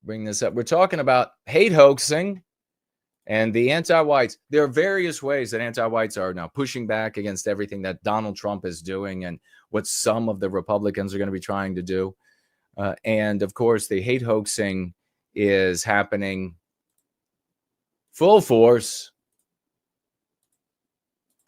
bring this up. We're talking about hate hoaxing and the anti-whites. There are various ways that anti-whites are now pushing back against everything that Donald Trump is doing and what some of the Republicans are going to be trying to do. And of course, the hate hoaxing is happening full force.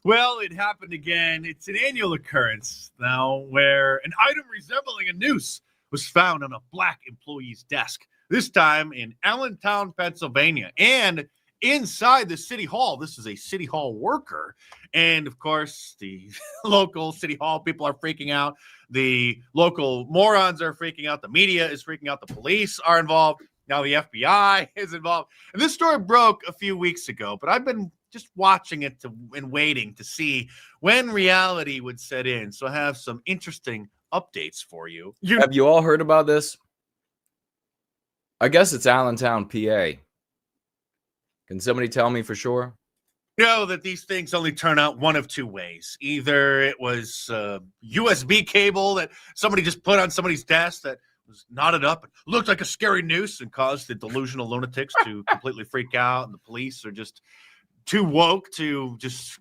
Well, it happened again. It's an annual occurrence now where an item resembling a noose was found on a black employee's desk, this time in Allentown, Pennsylvania, and inside the city hall. This is a city hall worker. And of course, the local city hall people are freaking out. The local morons are freaking out. The media is freaking out. The police are involved. Now the FBI is involved. And this story broke a few weeks ago, but I've been just watching it and waiting to see when reality would set in. So I have some interesting updates for you. Have you all heard about this? I guess it's Allentown, PA. Can somebody tell me for sure? Know that these things only turn out one of two ways. Either it was a USB cable that somebody just put on somebody's desk that was knotted up and looked like a scary noose and caused the delusional lunatics to completely freak out, and the police are just too woke to just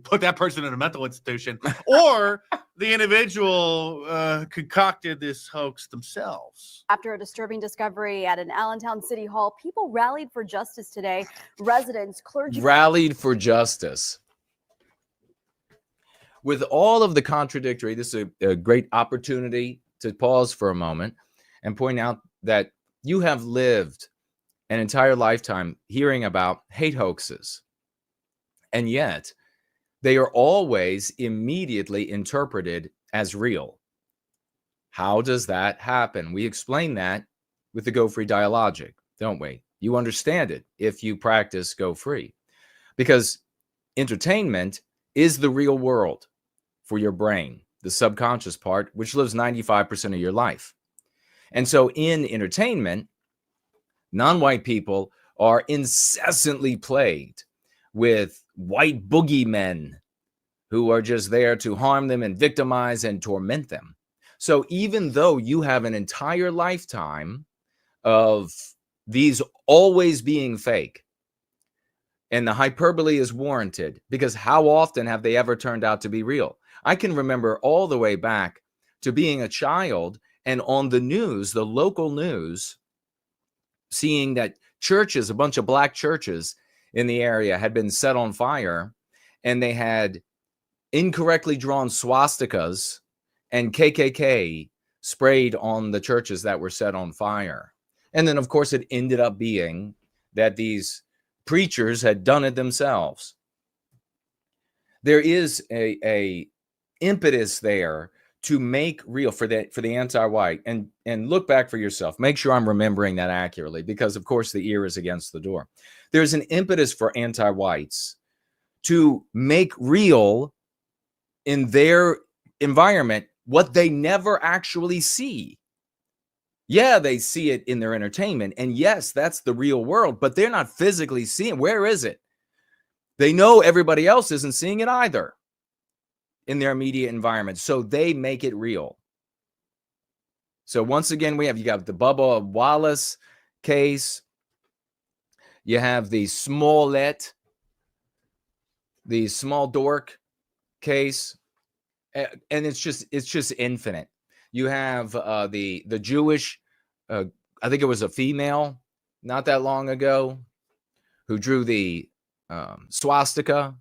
put that person in a mental institution, or the individual concocted this hoax themselves. After a disturbing discovery at an Allentown City Hall, people rallied for justice today. Residents, clergy rallied for justice. With all of the contradictory, this is a great opportunity to pause for a moment and point out that you have lived an entire lifetime hearing about hate hoaxes, and yet they are always immediately interpreted as real. How does that happen? We explain that with the Go Free dialogic, don't we? You understand it if you practice Go Free, because entertainment is the real world for your brain, the subconscious part, which lives 95% of your life. And so in entertainment, non-white people are incessantly plagued with white boogeymen who are just there to harm them and victimize and torment them. So even though you have an entire lifetime of these always being fake, and the hyperbole is warranted, because how often have they ever turned out to be real? I can remember all the way back to being a child and on the news, the local news, seeing that churches, a bunch of black churches in the area had been set on fire, and they had incorrectly drawn swastikas and KKK sprayed on the churches that were set on fire. And then, of course, it ended up being that these preachers had done it themselves. There is a impetus there to make real for the anti-white, and look back for yourself. Make sure I'm remembering that accurately, because of course the ear is against the door. There's an impetus for anti-whites to make real in their environment what they never actually see. Yeah, they see it in their entertainment, and yes, that's the real world, but they're not physically seeing. Where is it? They know everybody else isn't seeing it either in their immediate environment, so they make it real. So once again, you got the Bubba Wallace case. You have the Smollett, the small dork case, and it's just infinite. You have the Jewish, I think it was a female not that long ago, who drew the swastika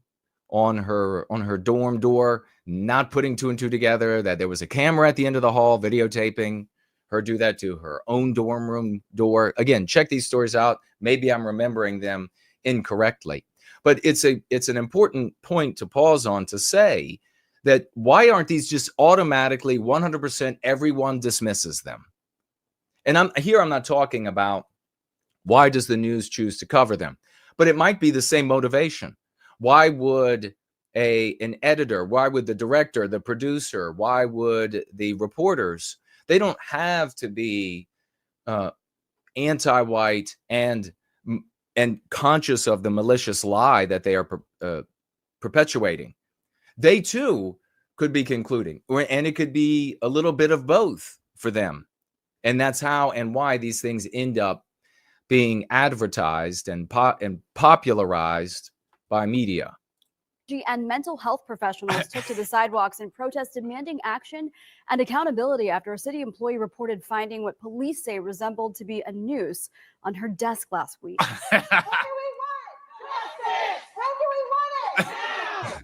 on her dorm door, not putting two and two together, that there was a camera at the end of the hall videotaping her do that to her own dorm room door. Again, check these stories out. Maybe I'm remembering them incorrectly, but it's an important point to pause on, to say that why aren't these just automatically 100% everyone dismisses them? And I'm not talking about why does the news choose to cover them, but it might be the same motivation. Why would an editor, why would the director, the producer, why would the reporters, they don't have to be anti-white and conscious of the malicious lie that they are perpetuating. They too could be concluding, and it could be a little bit of both for them. And that's how and why these things end up being advertised and popularized by media. And mental health professionals took to the sidewalks in protest, demanding action and accountability after a city employee reported finding what police say resembled to be a noose on her desk last week.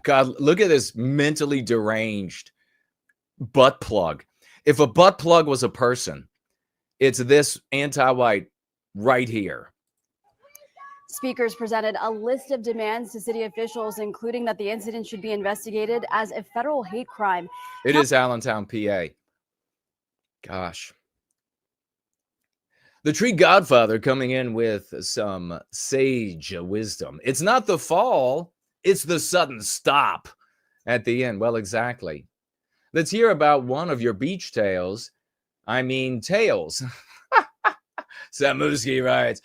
God, look at this mentally deranged butt plug. If a butt plug was a person, it's this anti-white right here. Speakers presented a list of demands to city officials, including that the incident should be investigated as a federal hate crime. It is Allentown, PA. Gosh. The tree godfather coming in with some sage wisdom. It's not the fall, it's the sudden stop at the end. Well, exactly. Let's hear about one of your beach tales. I mean, tales. Samuski writes,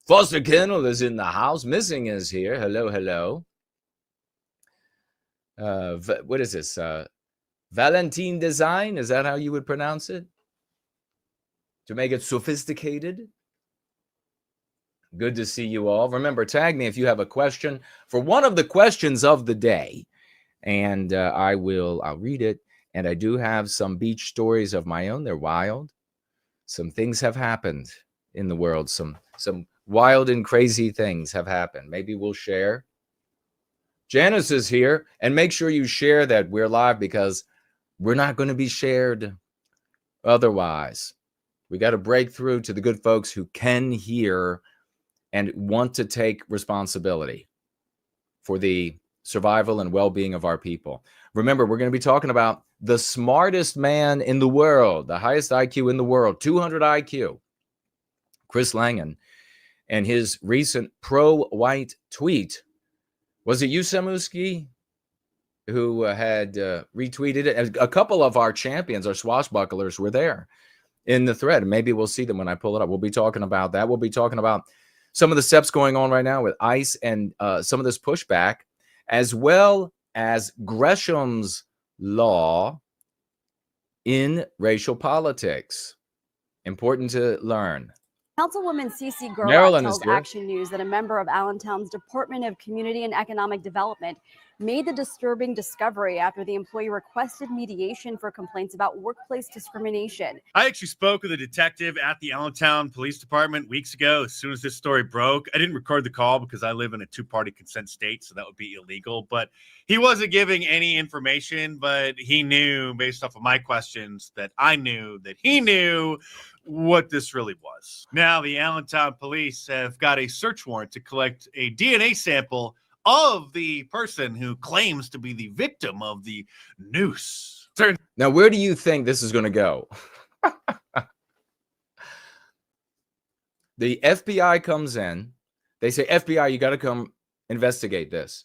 Foster Kennel is in the house. Missing is here. Hello, hello. What is this? Valentine Design? Is that how you would pronounce it? To make it sophisticated? Good to see you all. Remember, tag me if you have a question for one of the questions of the day. And I'll read it. And I do have some beach stories of my own. They're wild. Some things have happened in the world. Some wild and crazy things have happened. Maybe we'll share. Janice is here. And make sure you share that we're live, because we're not going to be shared otherwise. We got to break through to the good folks who can hear and want to take responsibility for the survival and well-being of our people. Remember, we're going to be talking about the smartest man in the world, the highest IQ in the world, 200 IQ, Chris Langan, and his recent pro-white tweet. Was it you, Samuski, who had retweeted it? And a couple of our champions, our swashbucklers, were there in the thread. Maybe we'll see them when I pull it up. We'll be talking about that. We'll be talking about some of the steps going on right now with ICE and some of this pushback, as well as Gresham's law in racial politics. Important to learn. Councilwoman Cece Marilyn Gerlach is tells here. Action News that a member of Allentown's Department of Community and Economic Development made the disturbing discovery after the employee requested mediation for complaints about workplace discrimination. I actually spoke with a detective at the Allentown Police Department weeks ago. As soon as this story broke, I didn't record the call because I live in a two-party consent state, so that would be illegal. But he wasn't giving any information, but he knew, based off of my questions, that I knew that he knew what this really was. Now, the Allentown police have got a search warrant to collect a DNA sample of the person who claims to be the victim of the noose. Now, where do you think this is going to go? The FBI comes in. They say, FBI, you got to come investigate this.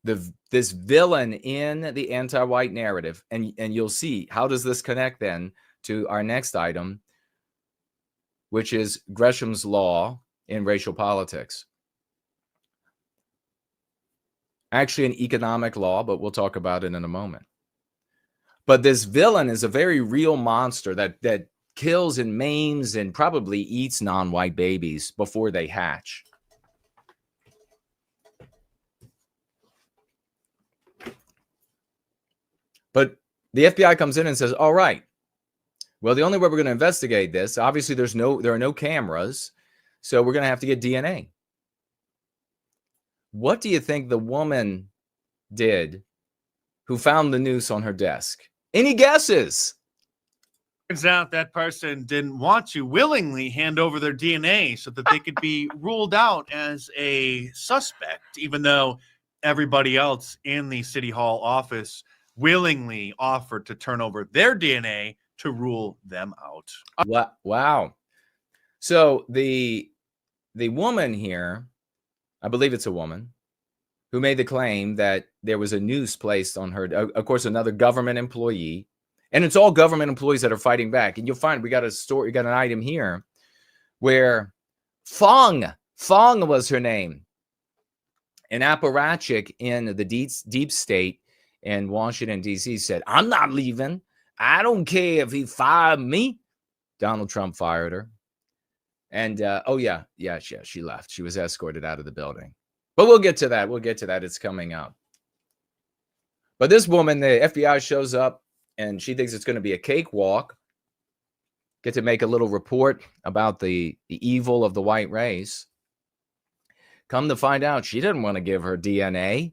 This villain in the anti-white narrative. And you'll see, how does this connect then to our next item, which is Gresham's law in racial politics. Actually, an economic law, but we'll talk about it in a moment. But this villain is a very real monster that kills and maims and probably eats non-white babies before they hatch. But the FBI comes in and says, all right, well, the only way we're going to investigate this, obviously there are no cameras, so we're going to have to get DNA. What do you think the woman did who found the noose on her desk? Any guesses? Turns out that person didn't want to willingly hand over their DNA so that they could be ruled out as a suspect, even though everybody else in the City Hall office willingly offered to turn over their DNA to rule them out. Wow. So the woman here, I believe it's a woman, who made the claim that there was a noose placed on her, of course, another government employee. And it's all government employees that are fighting back. And you'll find we got an item here where Fong was her name. An apparatchik in the deep state in Washington, D.C. said, I'm not leaving. I don't care if he fired me. Donald Trump fired her. And she left. She was escorted out of the building. But we'll get to that. It's coming up. But this woman, the FBI shows up, and she thinks it's going to be a cakewalk. Get to make a little report about the evil of the white race. Come to find out, she didn't want to give her DNA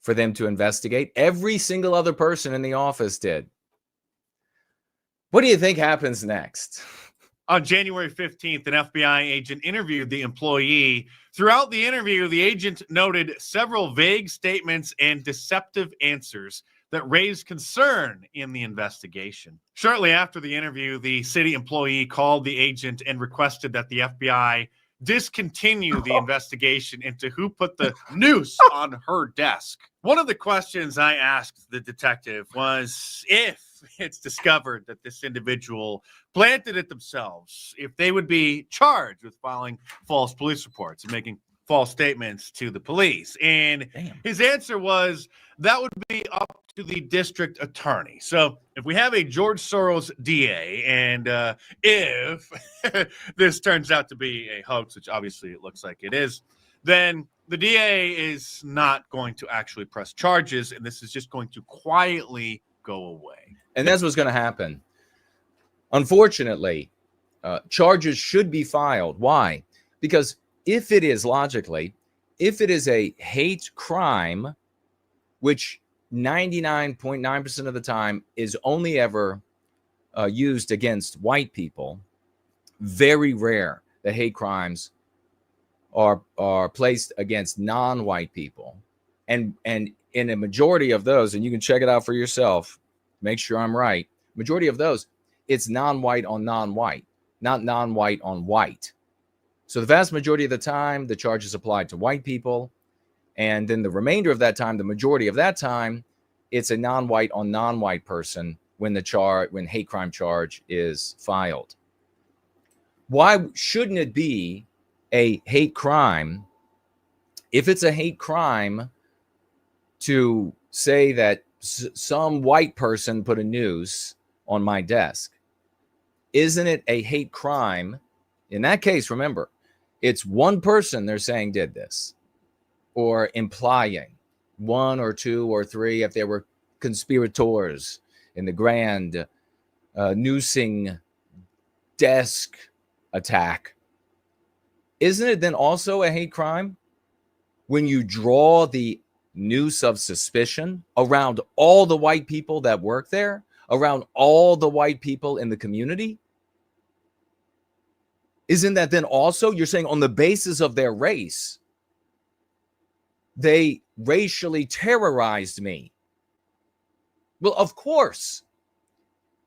for them to investigate. Every single other person in the office did. What do you think happens next? On January 15th, an FBI agent interviewed the employee. Throughout the interview, the agent noted several vague statements and deceptive answers that raised concern in the investigation. Shortly after the interview, the city employee called the agent and requested that the FBI discontinue the investigation into who put the noose on her desk. One of the questions I asked the detective was if it's discovered that this individual planted it themselves, if they would be charged with filing false police reports and making false statements to the police. And his answer was that would be up to the district attorney. So if we have a George Soros DA, and if this turns out to be a hoax, which obviously it looks like it is, then the DA is not going to actually press charges, and this is just going to quietly go away. And that's what's going to happen. Unfortunately, charges should be filed. Why? Because if it is a hate crime, which 99.9% of the time is only ever used against white people, very rare that hate crimes are placed against non-white people. And in a majority of those, and you can check it out for yourself, make sure I'm right, majority of those, it's non-white on non-white, not non-white on white. So the vast majority of the time, the charge is applied to white people. And then the remainder of that time, the majority of that time, it's a non-white on non-white person when hate crime charge is filed. Why shouldn't it be a hate crime if it's a hate crime to say that some white person put a noose on my desk? Isn't it a hate crime? In that case, remember, it's one person they're saying did this, or implying one or two or three if there were conspirators in the grand noosing desk attack. Isn't it then also a hate crime when you draw the noose of suspicion around all the white people that work there, around all the white people in the community? Isn't that then also, you're saying on the basis of their race, they racially terrorized me? Well, of course.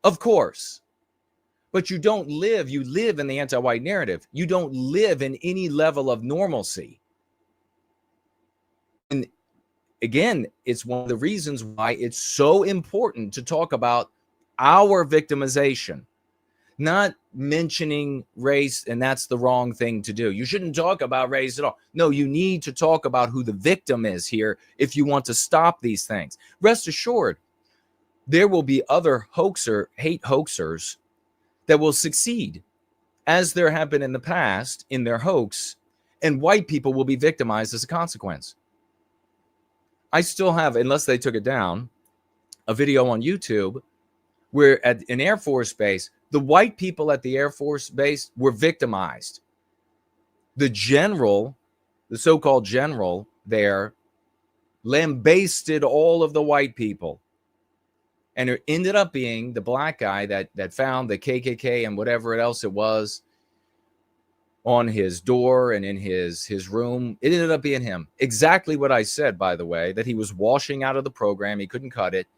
But you live in the anti-white narrative. You don't live in any level of normalcy. And again, it's one of the reasons why it's so important to talk about our victimization, not mentioning race, and that's the wrong thing to do. You shouldn't talk about race at all. No, you need to talk about who the victim is here if you want to stop these things. Rest assured, there will be other hate hoaxers that will succeed, as there have been in the past in their hoax, and white people will be victimized as a consequence. I still have, unless they took it down, a video on YouTube where at an Air Force base, the white people at the Air Force base were victimized. The general, the so-called general there, lambasted all of the white people. And it ended up being the black guy that found the KKK and whatever else it was on his door and in his room. It ended up being him. Exactly what I said, by the way, that he was washing out of the program. He couldn't cut it.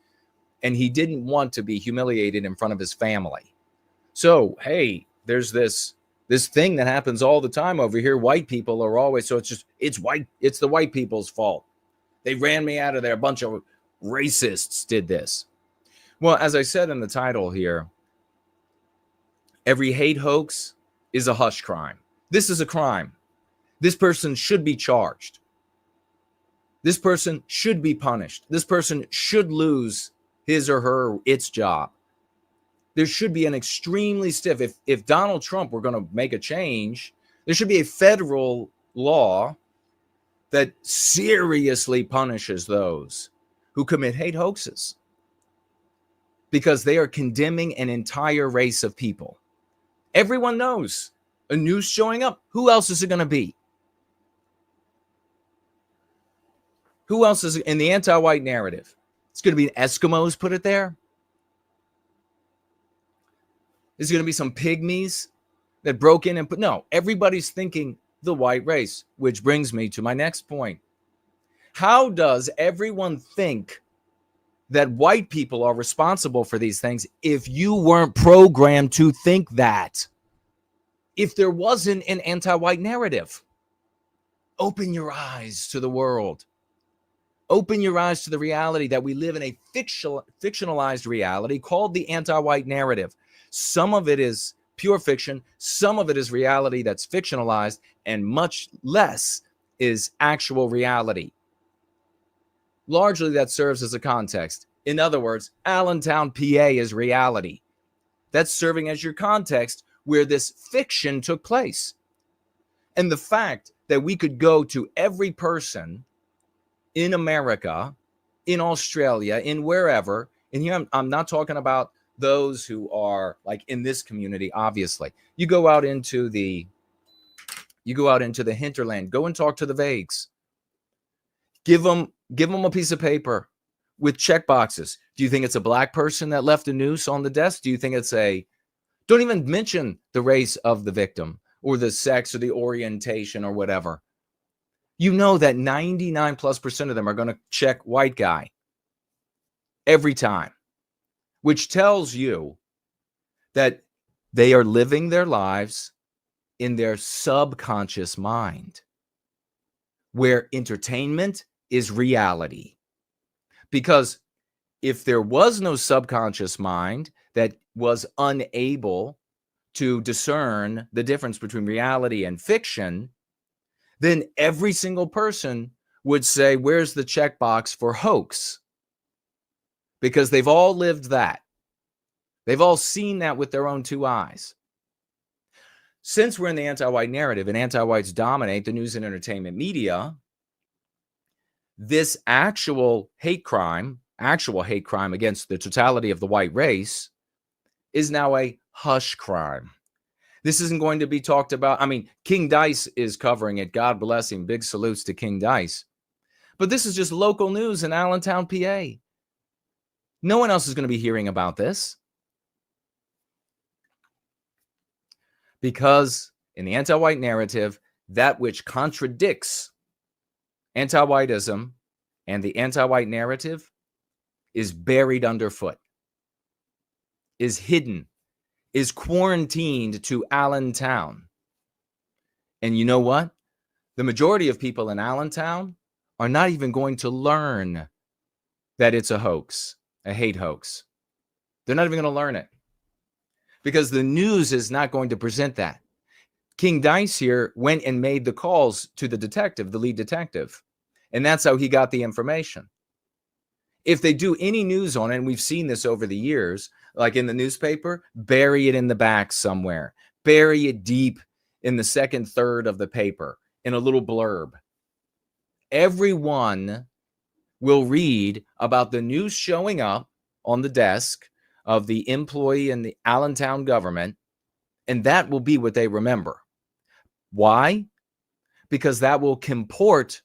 And he didn't want to be humiliated in front of his family. So, hey, there's this thing that happens all the time over here. White people are always, so it's the white people's fault. They ran me out of there. A bunch of racists did this. Well, as I said in the title here, every hate hoax is a hush crime. This is a crime. This person should be charged. This person should be punished. This person should lose his or its job. there should be an extremely stiff, if Donald Trump were going to make a change, there should be a federal law that seriously punishes those who commit hate hoaxes, because they are condemning an entire race of people. Everyone knows a noose showing up. Who else is it going to be? Who else is in the anti-white narrative? It's going to be Eskimos put it there. Is it going to be some pygmies that broke in and put? No, everybody's thinking the white race, which brings me to my next point. How does everyone think that white people are responsible for these things if you weren't programmed to think that? If there wasn't an anti-white narrative, open your eyes to the world. Open your eyes to the reality that we live in a fictionalized reality called the anti-white narrative. Some of it is pure fiction. Some of it is reality that's fictionalized, and much less is actual reality. Largely, that serves as a context. In other words, Allentown, PA is reality. That's serving as your context where this fiction took place. And the fact that we could go to every person in America, in Australia, in wherever, and here I'm not talking about those who are like in this community, obviously. You go out into the hinterland, go and talk to the Vagues. Give them a piece of paper with check boxes. Do you think it's a black person that left a noose on the desk? Do you think it's don't even mention the race of the victim or the sex or the orientation or whatever. You know that 99+% of them are going to check white guy every time, which tells you that they are living their lives in their subconscious mind, where entertainment is reality. Because if there was no subconscious mind that was unable to discern the difference between reality and fiction, then every single person would say, where's the checkbox for hoax? Because they've all lived that. They've all seen that with their own two eyes. Since we're in the anti-white narrative and anti-whites dominate the news and entertainment media, this actual hate crime against the totality of the white race is now a hush crime. This isn't going to be talked about. I mean, King Dice is covering it. God bless him. Big salutes to King Dice. But this is just local news in Allentown, PA. No one else is going to be hearing about this. Because in the anti-white narrative, that which contradicts anti-whiteism and the anti-white narrative is buried underfoot, is hidden, is quarantined to Allentown. And you know what? The majority of people in Allentown are not even going to learn that it's a hoax, a hate hoax. They're not even going to learn it because the news is not going to present that. King Dice here went and made the calls to the detective, the lead detective, and that's how he got the information. If they do any news on it, and we've seen this over the years, like in the newspaper, bury it in the back somewhere. Bury it deep in the second third of the paper in a little blurb. Everyone will read about the news showing up on the desk of the employee in the Allentown government, and that will be what they remember. Why? Because that will comport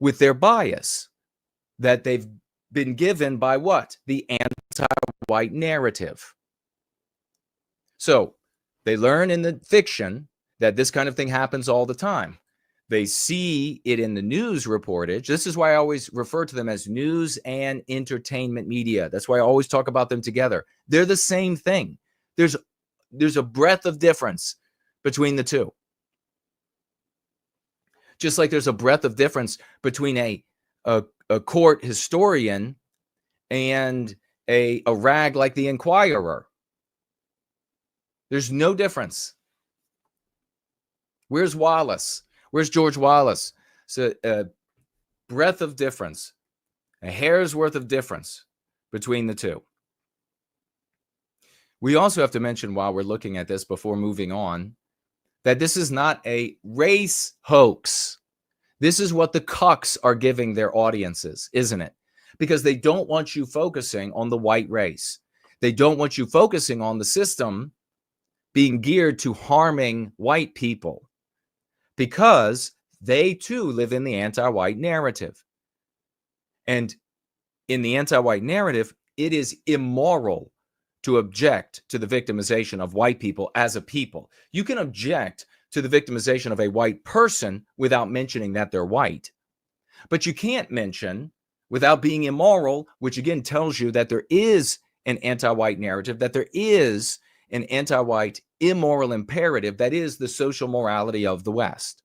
with their bias that they've been given by what? The anti-white narrative. So they learn in the fiction that this kind of thing happens all the time. They see it in the news reportage. This is why I always refer to them as news and entertainment media. That's why I always talk about them together. They're the same thing. There's a breadth of difference between the two. Just like there's a breadth of difference between a court historian and a rag like the Inquirer. There's no difference. Where's Wallace? Where's George Wallace? So a breadth of difference, a hair's worth of difference between the two. We also have to mention, while we're looking at this before moving on, that this is not a race hoax. This is what the cucks are giving their audiences, isn't it? Because they don't want you focusing on the white race. They don't want you focusing on the system being geared to harming white people, because they too live in the anti-white narrative. And in the anti-white narrative, it is immoral to object to the victimization of white people as a people. You can object to the victimization of a white person without mentioning that they're white. But you can't mention, without being immoral, which again tells you that there is an anti-white narrative, that there is an anti-white immoral imperative that is the social morality of the West.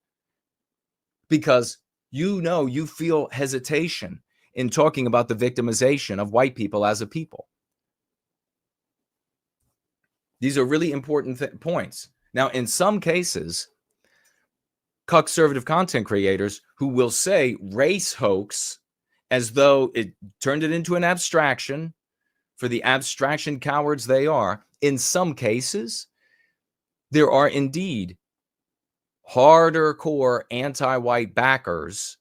Because you feel hesitation in talking about the victimization of white people as a people. These are really important points. Now, in some cases, conservative content creators who will say race hoax as though it turned it into an abstraction for the abstraction cowards they are. In some cases, there are indeed harder core anti-white backers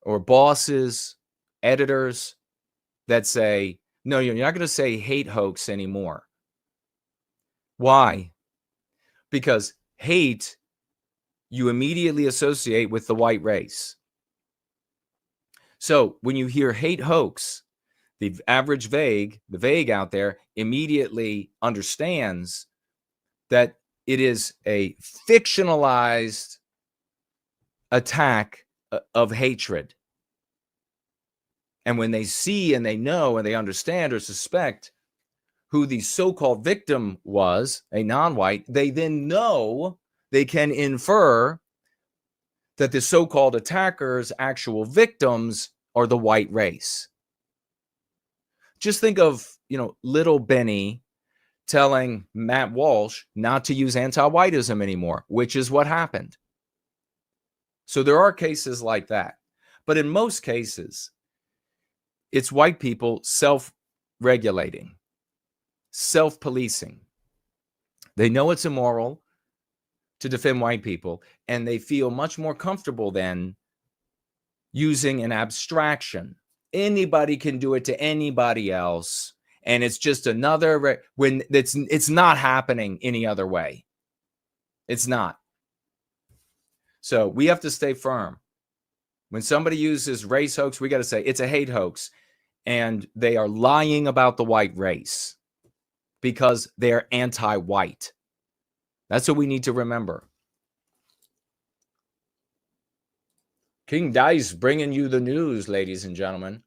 or bosses, editors that say, no, you're not going to say hate hoax anymore. Why? Because hate you immediately associate with the white race. So when you hear hate hoax, the average vague, the vague out there immediately understands that it is a fictionalized attack of hatred. And when they see and they know and they understand or suspect who the so-called victim was, a non-white, they then know they can infer that the so-called attackers' actual victims are the white race. Just think of, little Benny telling Matt Walsh not to use anti-whiteism anymore, which is what happened. So there are cases like that. But in most cases, it's white people self-regulating, self-policing. They know it's immoral to defend white people, and they feel much more comfortable than using an abstraction. Anybody can do it to anybody else, and it's just another when it's not happening any other way. It's not. So we have to stay firm. When somebody uses race hoax, we got to say it's a hate hoax, and they are lying about the white race because they're anti-white. That's what we need to remember. King Dice bringing you the news, ladies and gentlemen.